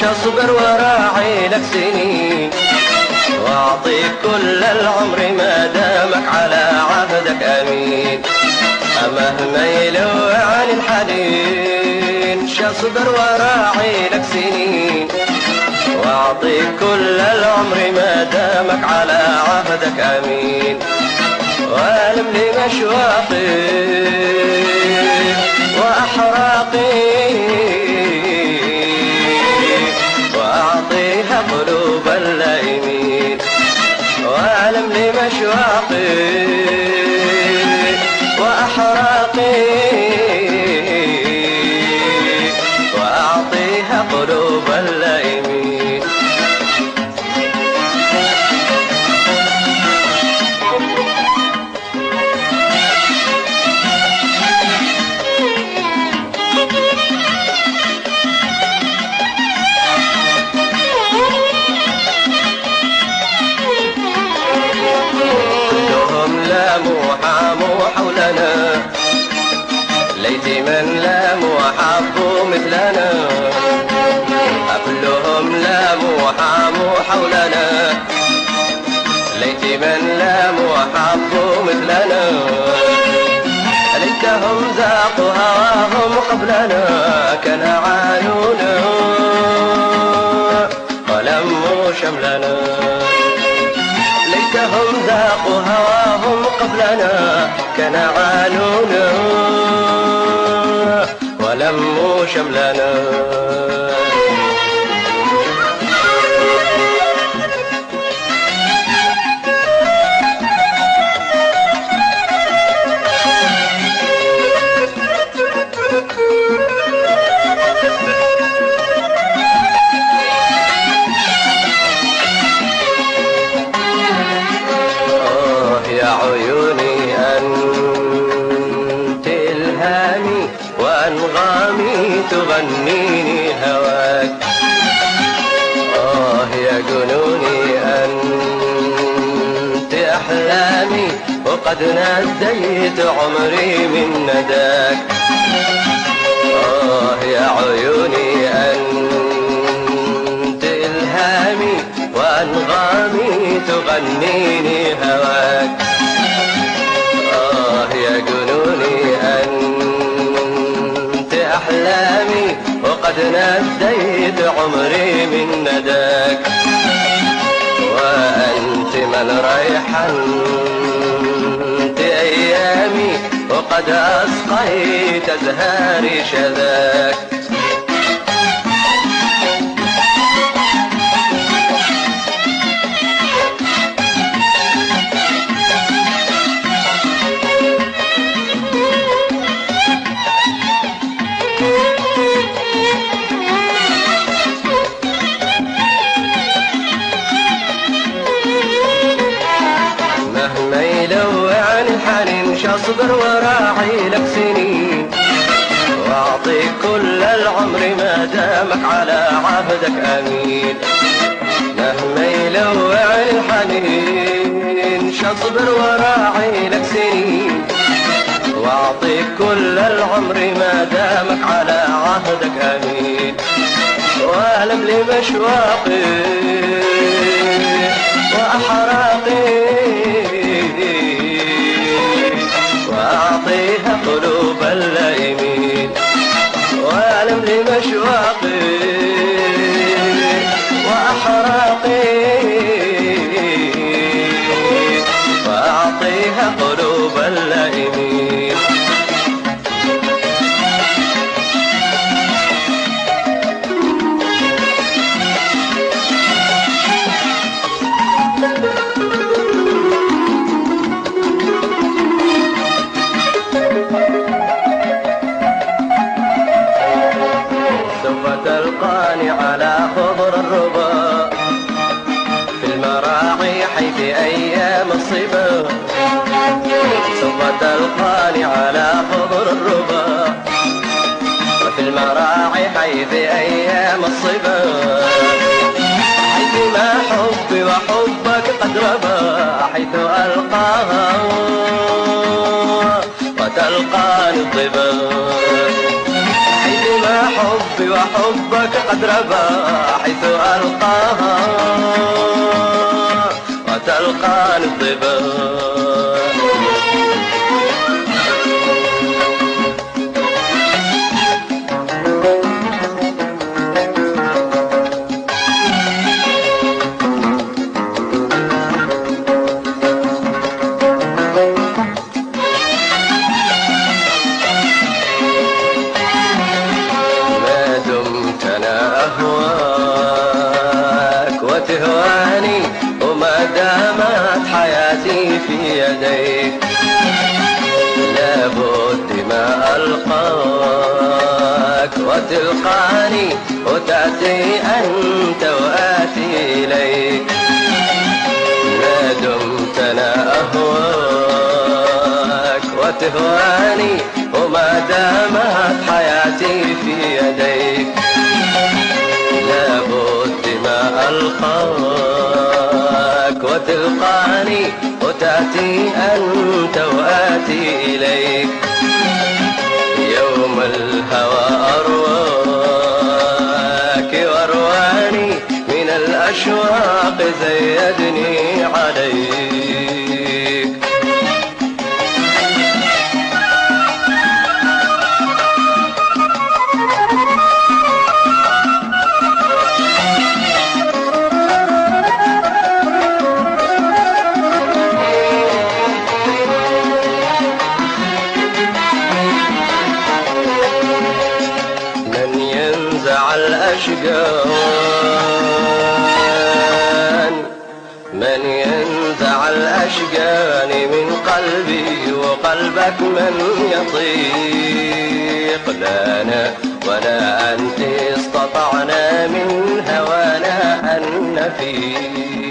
اصبر وراعي لك سنين واعطيك كل العمر ما دامك على عهدك امين. مهما يلوع عن الحنين اصبر وراعي لك سنين واعطيك كل العمر ما دامك على عهدك امين. والم لي مشواقي واحراقي واعطيها قلوب اللائمين. والم لي مشواقي واحراقي واعطيها قلوب اللائمين. حاموا حولنا ليت من لاموا حبوا مثلنا. كلهم لاموا حاموا حولنا ليت من لاموا حبوا مثلنا. ليتهم ذاقوا هواهم قبلنا كان عانونا ولموا شملنا. ليتهم ذاقوا هواهم قبلنا كان عانونا ولموا شملنا. عيوني أنت إلهامي وأنغامي تغنيني هواك. يا جنوني أنت أحلامي وقد ناديت عمري من نداك. يا عيوني أنت إلهامي وأنغامي تغنيني هواك. يا جنوني أنت أحلامي وقد ناديت عمري من نداك. وأنت من ريحنت أيامي وقد أسقيت أزهاري شذاك. مهما يلوع عن الحنين اصبر وراعي لك سنين واعطيك كل العمر ما دامك على عهدك امين. مهما يلوع عن الحنين اصبر وراعي لك سنين واعطيك كل العمر ما دامك على عهدك امين. والم لي مشواقي واحراقي واعطيها قلوب اللائمين. والم لي مشواقي واحراقي واعطيها قلوب اللائمين. تلقاني على خضر الربا في المراعي حيث أيام الصبا. سوف تلقاني على خضر الربا في المراعي حيث أيام الصبا. حيث ما حبي وحبك قد ربا حيث ألقاها وتلقاني الطبا. حيث ما حبي وحبك قد المرحبا حيث ألقاها وتلقاني الطبا. تهواني وما دامت حياتي في يديك لابد ما ألقاك وتلقاني وتأتي أنت وآتي إليك. ما دمت أنا أهواك وتهواني وما دامت حياتي في يديك لابد ما ألقاك وتلقاني وتأتي أنت وآتي إليك. يوم الهوى أرواك وأرواني من الأشواق زيدني عليك. من ينزع الأشجان من قلبي وقلبك من يطيق. لا أنا ولا أنت استطعنا من هوانا أن نفيق.